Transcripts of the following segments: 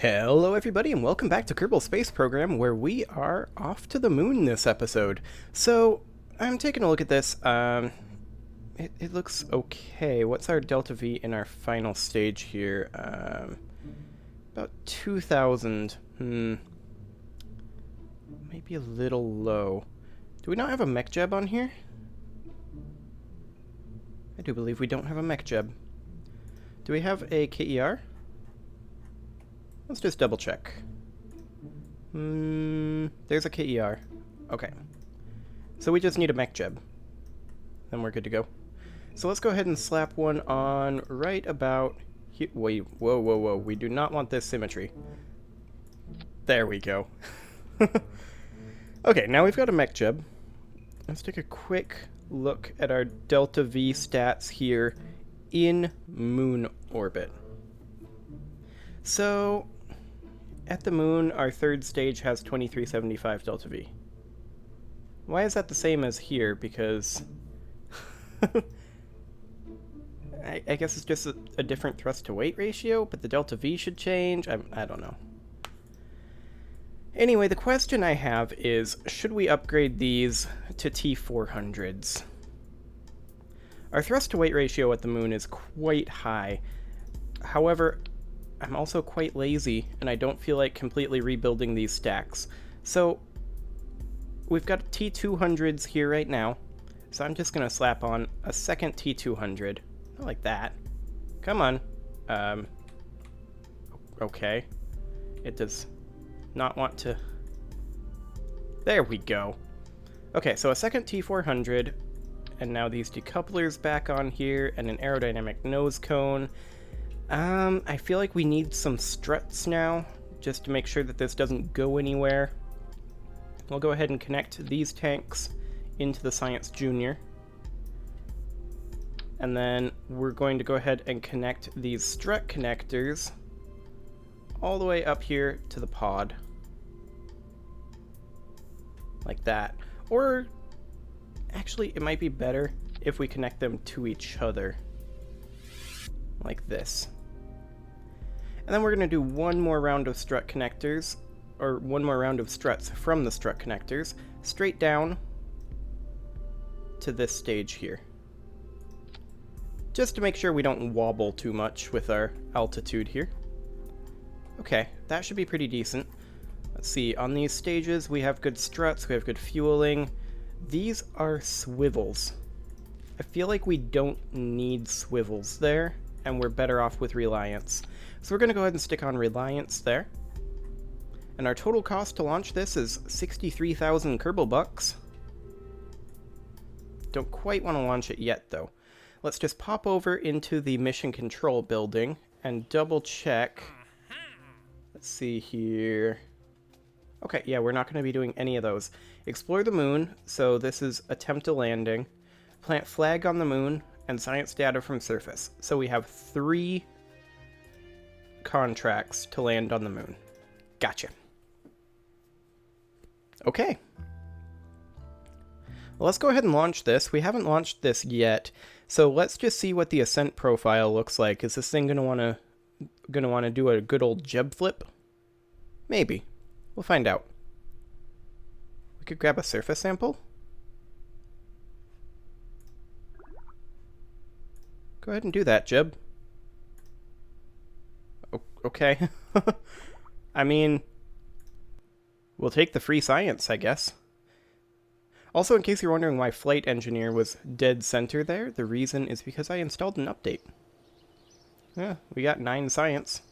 Hello everybody and welcome back to Kerbal Space Program, where we are off to the moon this episode. So, I'm taking a look at this. It looks okay. What's our delta V in our final stage here? About 2,000. Maybe a little low. Do we not have a mech jeb on here? I do believe we don't have a mech jeb. Do we have a KER? Let's just double check. There's a KER. Okay. So we just need a mech jeb. Then we're good to go. So let's go ahead and slap one on right about here. Wait, whoa. We do not want this symmetry. There we go. Okay, now we've got a mech jeb. Let's take a quick look at our delta V stats here in moon orbit. So, at the moon, our third stage has 2375 delta V. Why is that the same as here? Because I guess it's just a different thrust to weight ratio, but the delta V should change. I don't know. Anyway, the question I have is, should we upgrade these to T400s? Our thrust to weight ratio at the moon is quite high. However, I'm also quite lazy, and I don't feel like completely rebuilding these stacks. So, we've got T200s here right now, so I'm just going to slap on a second T200. Not like that. Come on. Okay. It does not want to... There we go. Okay, so a second T400, and now these decouplers back on here, and an aerodynamic nose cone. I feel like we need some struts now, just to make sure that this doesn't go anywhere. We'll go ahead and connect these tanks into the Science Junior. And then we're going to go ahead and connect these strut connectors all the way up here to the pod. Like that. Or, actually, it might be better if we connect them to each other. Like this. And then we're going to do one more round of strut connectors, or one more round of struts from the strut connectors, straight down to this stage here. Just to make sure we don't wobble too much with our altitude here. Okay, that should be pretty decent. Let's see, on these stages we have good struts, we have good fueling. These are swivels. I feel like we don't need swivels there, and we're better off with Reliance. So we're going to go ahead and stick on Reliance there. And our total cost to launch this is 63,000 Kerbal bucks. Don't quite want to launch it yet, though. Let's just pop over into the mission control building and double check. Let's see here. Okay, yeah, we're not going to be doing any of those. Explore the moon, so this is attempt a landing. Plant flag on the moon, and science data from surface. So we have 3 contracts to land on the moon. Gotcha. Okay. Well, let's go ahead and launch this. We haven't launched this yet, so let's just see what the ascent profile looks like. Is this thing gonna wanna do a good old jeb flip? Maybe. We'll find out. We could grab a surface sample. Go ahead and do that, Jeb. Okay. I mean, we'll take the free science, I guess. Also, in case you're wondering why Flight Engineer was dead center there, the reason is because I installed an update. Yeah, we got 9 science.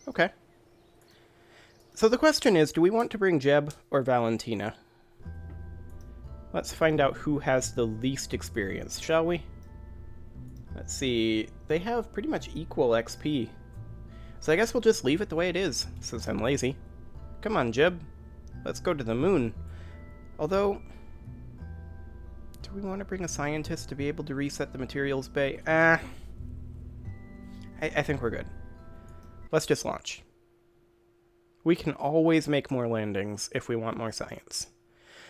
Okay. So the question is, do we want to bring Jeb or Valentina? Let's find out who has the least experience, shall we? Let's see, they have pretty much equal XP. So I guess we'll just leave it the way it is, since I'm lazy. Come on, Jeb. Let's go to the moon. Although, do we want to bring a scientist to be able to reset the materials bay? I think we're good. Let's just launch. We can always make more landings if we want more science.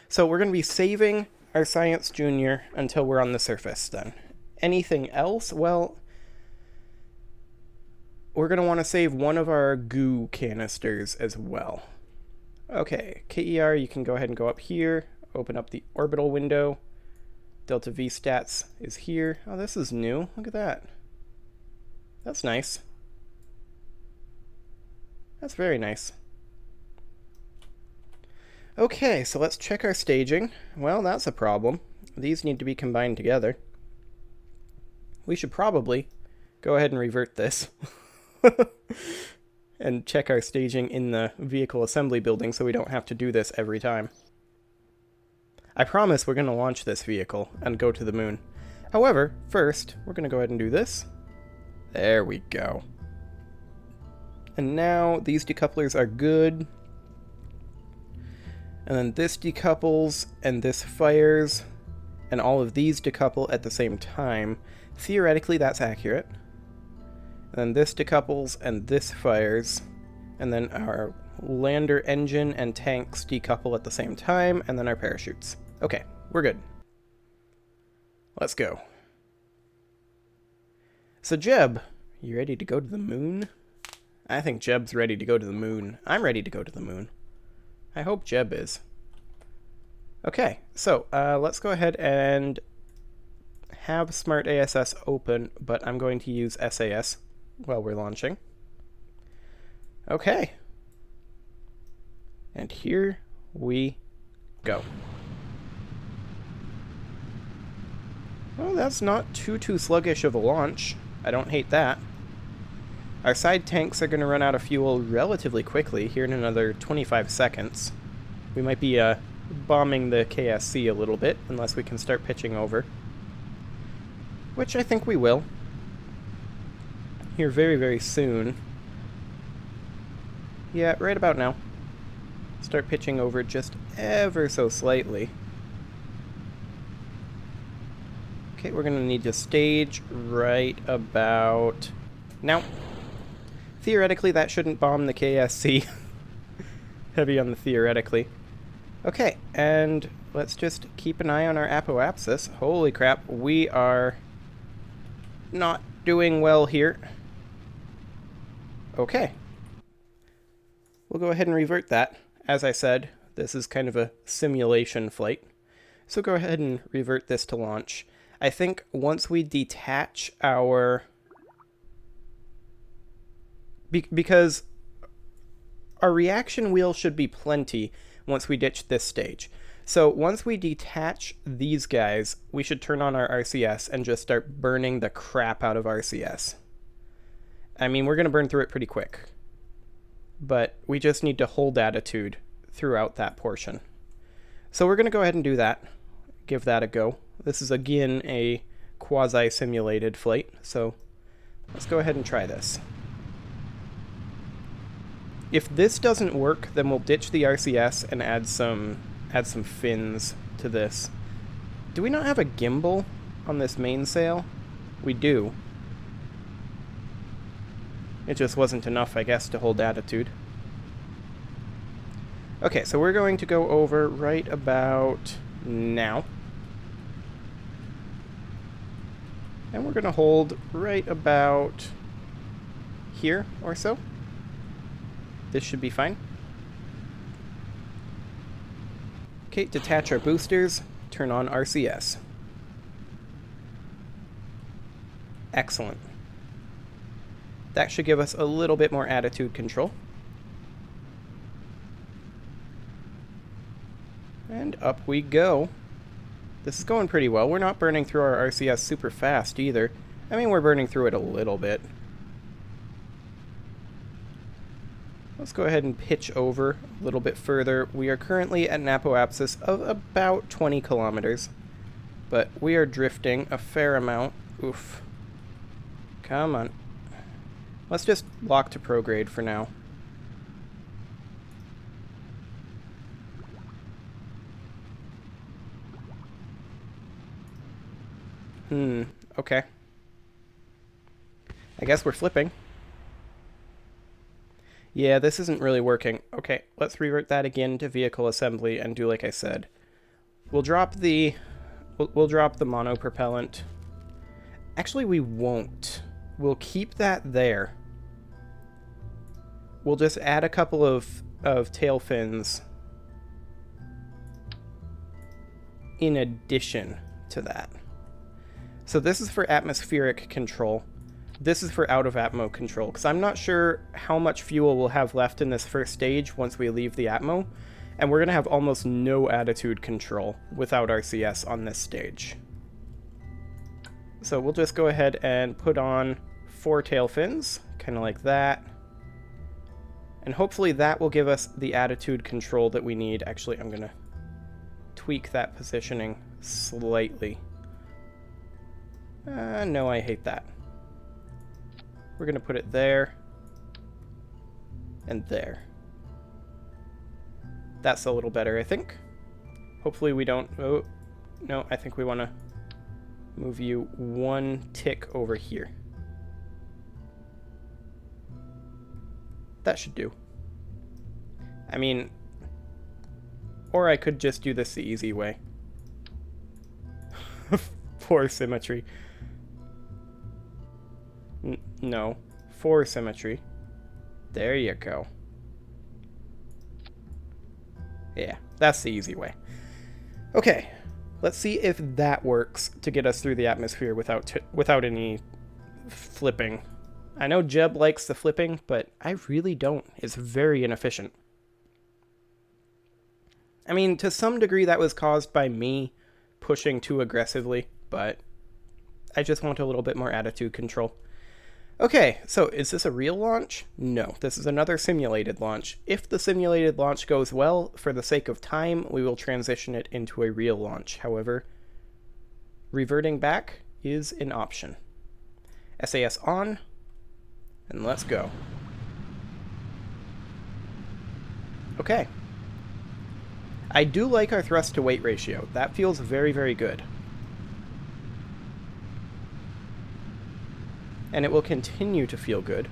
So we're going to be saving our Science Junior until we're on the surface then. Anything else? Well, we're going to want to save one of our goo canisters as well. Okay, KER, you can go ahead and go up here, open up the orbital window. Delta V stats is here. Oh, this is new. Look at that. That's nice. That's very nice. Okay, so let's check our staging. Well, that's a problem. These need to be combined together. We should probably go ahead and revert this. And check our staging in the vehicle assembly building so we don't have to do this every time. I promise we're going to launch this vehicle and go to the moon. However, first, we're going to go ahead and do this. There we go. And now these decouplers are good. And then this decouples and this fires. And all of these decouple at the same time. Theoretically, that's accurate. And then this decouples and this fires. And then our lander engine and tanks decouple at the same time. And then our parachutes. Okay, we're good. Let's go. So Jeb, you ready to go to the moon? I think Jeb's ready to go to the moon. I'm ready to go to the moon. I hope Jeb is. Okay, so let's go ahead and have Smart ASS open, but I'm going to use SAS while we're launching. Okay. And here we go. Well, that's not too sluggish of a launch. I don't hate that. Our side tanks are going to run out of fuel relatively quickly, here in another 25 seconds. We might be bombing the KSC a little bit, unless we can start pitching over. Which I think we will. Here very, very soon. Yeah, right about now. Start pitching over just ever so slightly. Okay, we're going to need to stage right about now. Theoretically, that shouldn't bomb the KSC. Heavy on the theoretically. Okay, and let's just keep an eye on our apoapsis. Holy crap, we are not doing well here. Okay. We'll go ahead and revert that. As I said, this is kind of a simulation flight. So go ahead and revert this to launch. I think once we detach our... because our reaction wheel should be plenty once we ditch this stage. So once we detach these guys, we should turn on our RCS and just start burning the crap out of RCS. I mean, we're going to burn through it pretty quick. But we just need to hold attitude throughout that portion. So we're going to go ahead and do that. Give that a go. This is again a quasi-simulated flight, so let's go ahead and try this. If this doesn't work, then we'll ditch the RCS and add some fins to this. Do we not have a gimbal on this mainsail? We do. It just wasn't enough, I guess, to hold attitude. Okay, so we're going to go over right about now. And we're going to hold right about here or so. This should be fine. Okay, detach our boosters, turn on RCS. Excellent. That should give us a little bit more attitude control. And up we go. This is going pretty well. We're not burning through our RCS super fast either. I mean, we're burning through it a little bit. Let's go ahead and pitch over a little bit further. We are currently at an apoapsis of about 20 kilometers. But we are drifting a fair amount. Oof. Come on. Let's just lock to prograde for now. Okay. I guess we're flipping. Yeah, this isn't really working. Okay, let's revert that again to vehicle assembly and do like I said. We'll drop the monopropellant. Actually, we won't. We'll keep that there. we'll just add a couple of tail fins in addition to that. So this is for atmospheric control. This is for out-of-atmo control, because I'm not sure how much fuel we'll have left in this first stage once we leave the atmo, and we're going to have almost no attitude control without RCS on this stage. So we'll just go ahead and put on 4 tail fins, kind of like that. And hopefully that will give us the attitude control that we need. Actually, I'm going to tweak that positioning slightly. No, I hate that. We're going to put it there and there. That's a little better, I think. Hopefully we don't... Oh, no, I think we want to move you 1 tick over here. That should do. I mean, or I could just do this the easy way. Poor symmetry. No, for symmetry. There you go. Yeah, that's the easy way. Okay, let's see if that works to get us through the atmosphere without any flipping. I know Jeb likes the flipping, but I really don't. It's very inefficient. I mean, to some degree that was caused by me pushing too aggressively, but I just want a little bit more attitude control. Okay, so is this a real launch? No, this is another simulated launch. If the simulated launch goes well, for the sake of time, we will transition it into a real launch. However, reverting back is an option. SAS on, and let's go. Okay. I do like our thrust to weight ratio. That feels very, very good. And it will continue to feel good.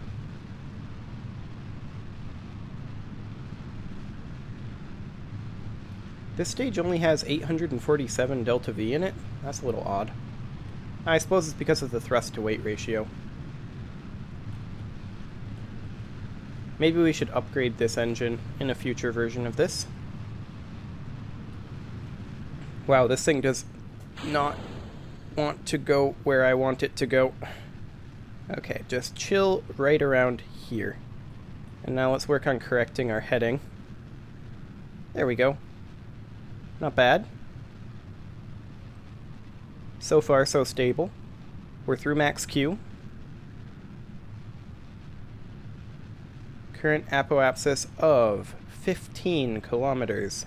This stage only has 847 delta V in it. That's a little odd. I suppose it's because of the thrust to weight ratio. Maybe we should upgrade this engine in a future version of this. Wow, this thing does not want to go where I want it to go. Okay, just chill right around here. And now let's work on correcting our heading. There we go. Not bad. So far, so stable. We're through max Q. Current apoapsis of 15 kilometers.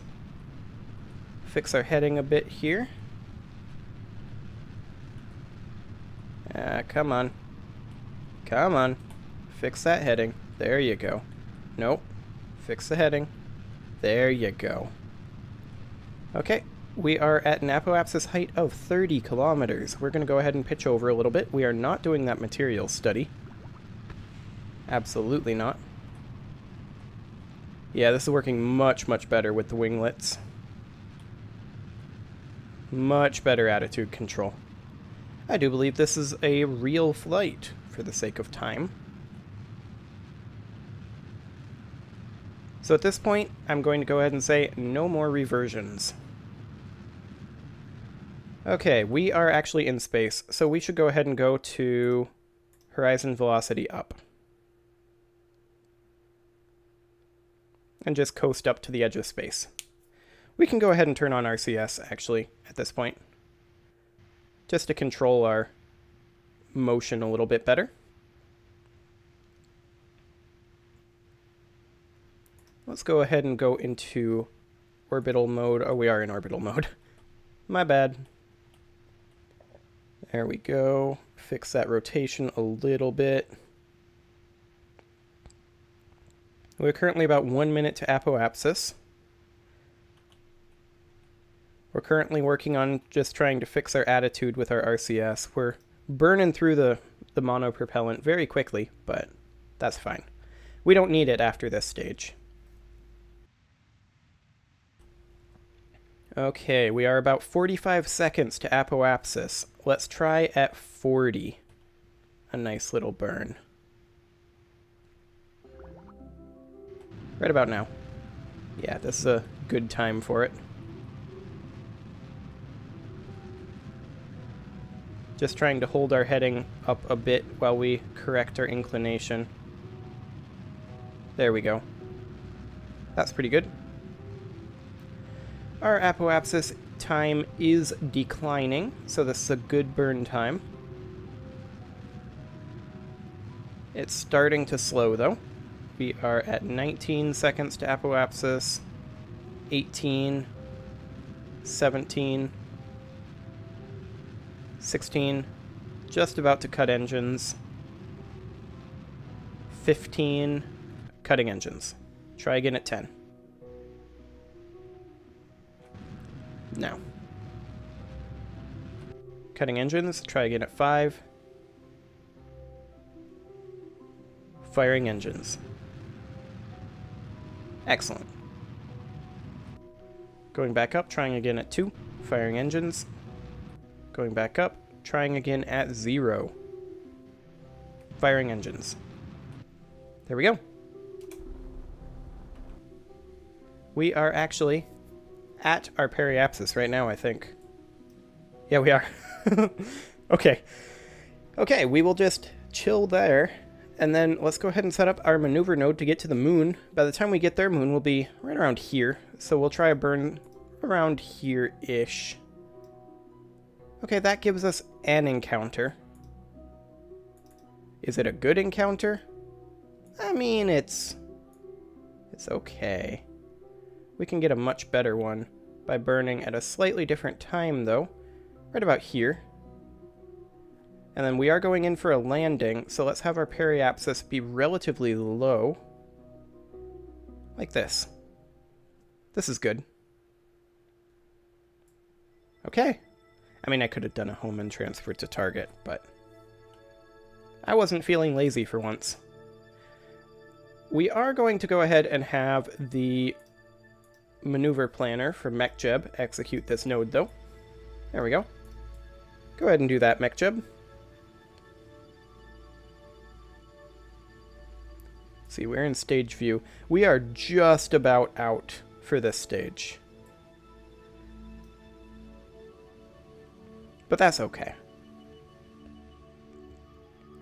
Fix our heading a bit here. Come on. Come on. Fix that heading. There you go. Nope. Fix the heading. There you go. Okay. We are at an apoapsis height of 30 kilometers. We're going to go ahead and pitch over a little bit. We are not doing that material study. Absolutely not. Yeah, this is working much, much better with the winglets. Much better attitude control. I do believe this is a real flight, for the sake of time. So at this point, I'm going to go ahead and say no more reversions. Okay, we are actually in space, so we should go ahead and go to horizon velocity up. And just coast up to the edge of space. We can go ahead and turn on RCS, actually, at this point. Just to control our motion a little bit better. Let's go ahead and go into orbital mode. Oh, we are in orbital mode. My bad. There we go. Fix that rotation a little bit. We're currently about 1 minute to apoapsis. We're currently working on just trying to fix our attitude with our RCS. We're burning through the monopropellant very quickly, but that's fine. We don't need it after this stage. Okay, we are about 45 seconds to apoapsis. Let's try at 40. A nice little burn. Right about now. Yeah, this is a good time for it. Just trying to hold our heading up a bit while we correct our inclination. There we go. That's pretty good. Our apoapsis time is declining, so this is a good burn time. It's starting to slow, though. We are at 19 seconds to apoapsis, 18, 17, 16, just about to cut engines, 15, cutting engines. Try again at 10. Now. Cutting engines, try again at 5. Firing engines. Excellent. Going back up, trying again at 2. Firing engines. Going back up, trying again at 0. Firing engines. There we go. We are actually at our periapsis right now, I think. Yeah, we are. Okay. Okay, we will just chill there. And then let's go ahead and set up our maneuver node to get to the moon. By the time we get there, moon will be right around here. So we'll try a burn around here-ish. Okay, that gives us an encounter. Is it a good encounter? I mean, it's okay. We can get a much better one by burning at a slightly different time, though. Right about here. And then we are going in for a landing, so let's have our periapsis be relatively low. Like this. This is good. Okay. I mean, I could have done a home and transfer to target, but I wasn't feeling lazy for once. We are going to go ahead and have the maneuver planner for MechJeb execute this node, though. There we go. Go ahead and do that, MechJeb. See, we're in stage view. We are just about out for this stage. But that's okay.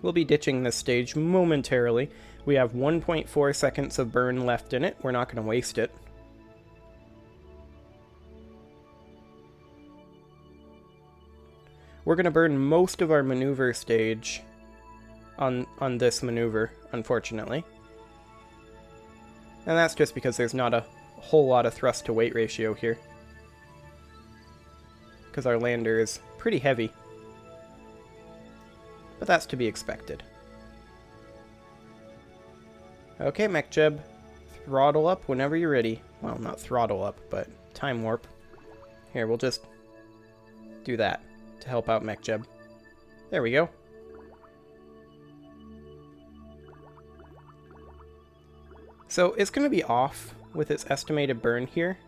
We'll be ditching this stage momentarily. We have 1.4 seconds of burn left in it. We're not going to waste it. We're going to burn most of our maneuver stage on this maneuver, unfortunately. And that's just because there's not a whole lot of thrust to weight ratio here. Because our lander is pretty heavy. But that's to be expected. Okay, MechJeb, throttle up whenever you're ready. Well, not throttle up, but time warp. Here, we'll just do that to help out MechJeb. There we go. So it's going to be off with its estimated burn here.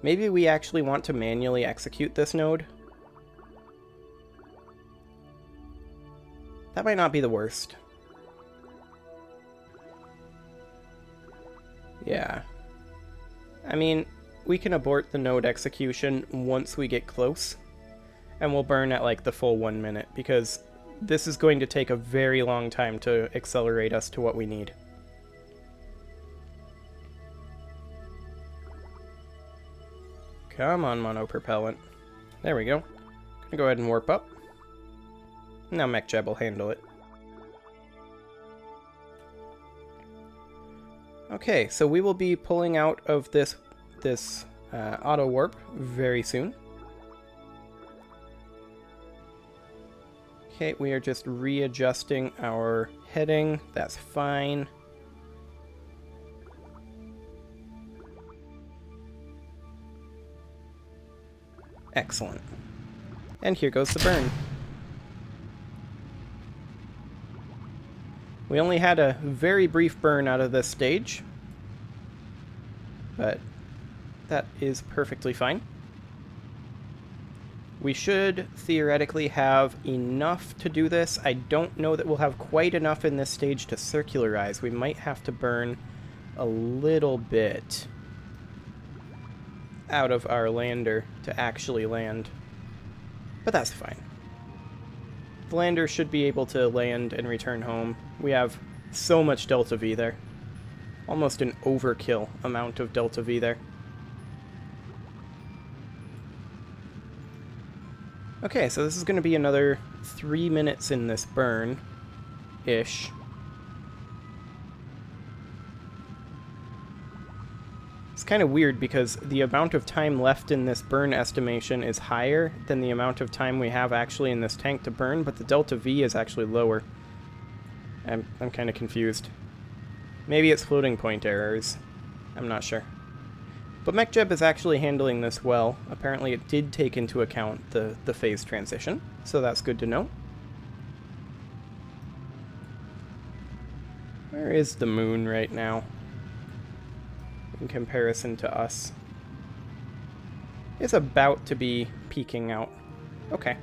Maybe we actually want to manually execute this node. That might not be the worst. Yeah. I mean, we can abort the node execution once we get close. And we'll burn at like the full 1 minute, because this is going to take a very long time to accelerate us to what we need. Come on, monopropellant. There we go. Gonna go ahead and warp up. Now MechJeb will handle it. Okay, so we will be pulling out of this auto warp very soon. Okay, we are just readjusting our heading. That's fine. Excellent. And here goes the burn. We only had a very brief burn out of this stage, but that is perfectly fine. We should theoretically have enough to do this. I don't know that we'll have quite enough in this stage to circularize. We might have to burn a little bit out of our lander to actually land. But that's fine. The lander should be able to land and return home. We have so much Delta V there. Almost an overkill amount of Delta V there. Okay, so this is going to be another 3 minutes in this burn-ish. It's kind of weird because the amount of time left in this burn estimation is higher than the amount of time we have actually in this tank to burn, but the Delta V is actually lower. I'm kind of confused. Maybe it's floating point errors. I'm not sure. But MechJeb is actually handling this well. Apparently it did take into account the phase transition, so that's good to know. Where is the moon right now in comparison to us? It's about to be peaking out. Okay.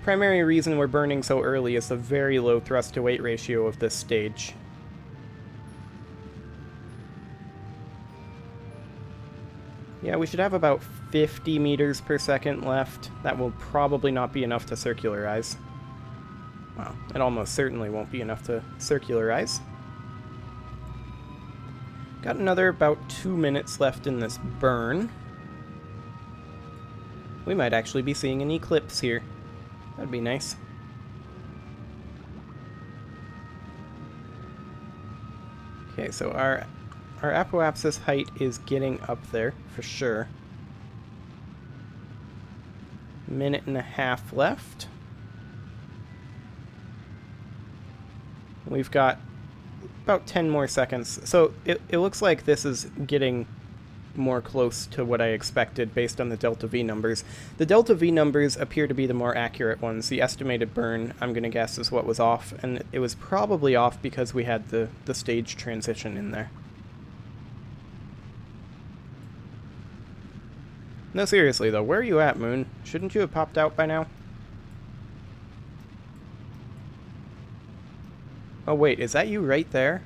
Primary reason we're burning so early is the very low thrust to weight ratio of this stage. Yeah, we should have about 50 meters per second left. That will probably not be enough to circularize. Well, it almost certainly won't be enough to circularize. Got another about 2 minutes left in this burn. We might actually be seeing an eclipse here. That'd be nice. Okay, so our apoapsis height is getting up there, for sure. Minute and a half left. We've got about 10 more seconds. So it looks like this is getting more close to what I expected based on the Delta V numbers. The Delta V numbers appear to be the more accurate ones. The estimated burn, I'm going to guess, is what was off, and it was probably off because we had the stage transition in there. No, seriously though, where are you at, Moon? Shouldn't you have popped out by now? Oh wait, is that you right there?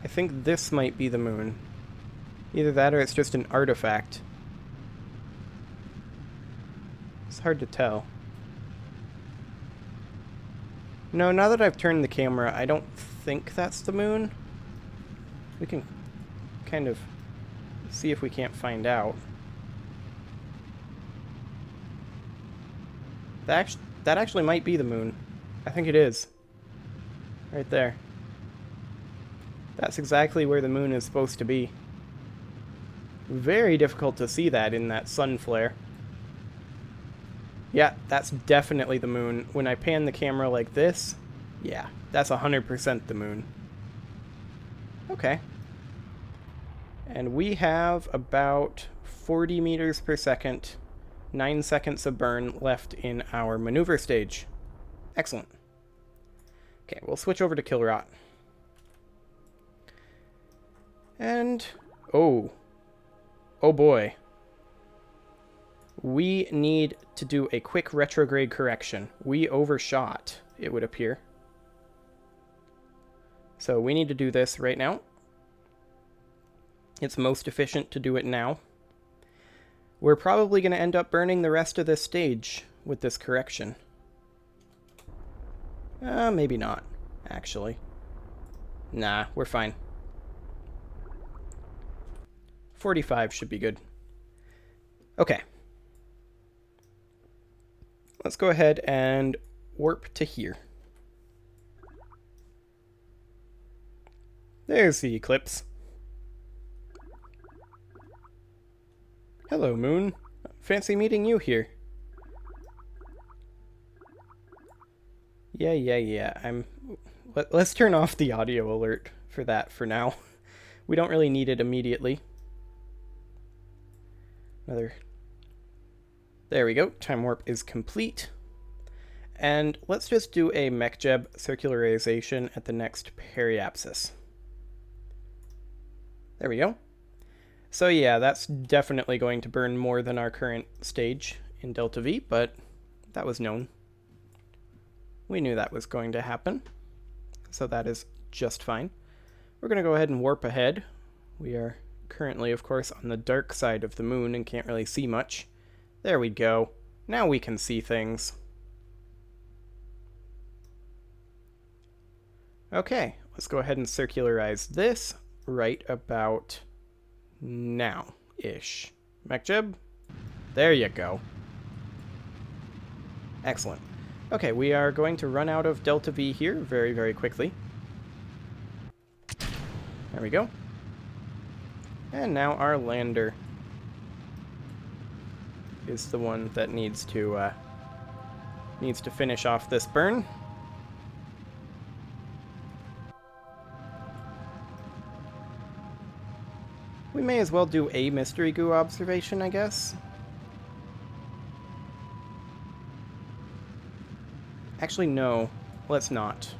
I think this might be the moon. Either that or it's just an artifact. It's hard to tell. No, now that I've turned the camera, I don't think that's the moon. We can kind of see if we can't find out. That actually might be the moon. I think it is. Right there. That's exactly where the moon is supposed to be. Very difficult to see that in that sun flare. Yeah, that's definitely the moon. When I pan the camera like this, yeah, that's 100% the moon. Okay. And we have about 40 meters per second, 9 seconds of burn left in our maneuver stage. Excellent. Okay, we'll switch over to Killrot. And, oh boy. We need to do a quick retrograde correction. We overshot, it would appear. So we need to do this right now. It's most efficient to do it now. We're probably going to end up burning the rest of this stage with this correction. Maybe not, actually. Nah, we're fine. 45 should be good. Okay. Let's go ahead and warp to here. There's the eclipse. Hello, Moon. Fancy meeting you here. Yeah. Let's turn off the audio alert for that for now. We don't really need it immediately. There we go. Time warp is complete. And let's just do a MechJeb circularization at the next periapsis. There we go. So yeah, that's definitely going to burn more than our current stage in Delta V, but that was known. We knew that was going to happen. So that is just fine. We're going to go ahead and warp ahead. We are currently, of course, on the dark side of the moon and can't really see much. There we go. Now we can see things. Okay, let's go ahead and circularize this right about now-ish. MacJib? There you go. Excellent. Okay, we are going to run out of Delta V here very, very quickly. There we go. And now our lander is the one that needs to finish off this burn. We may as well do a mystery goo observation, I guess. Actually, no. Let's not.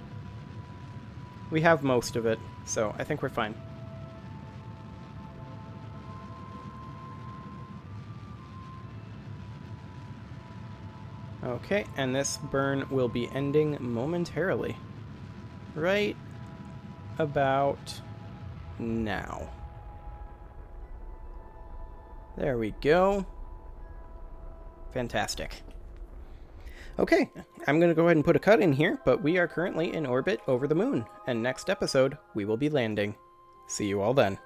We have most of it, so I think we're fine. Okay, and this burn will be ending momentarily. Right about now. There we go. Fantastic. Okay, I'm going to go ahead and put a cut in here, but we are currently in orbit over the moon, and next episode, we will be landing. See you all then.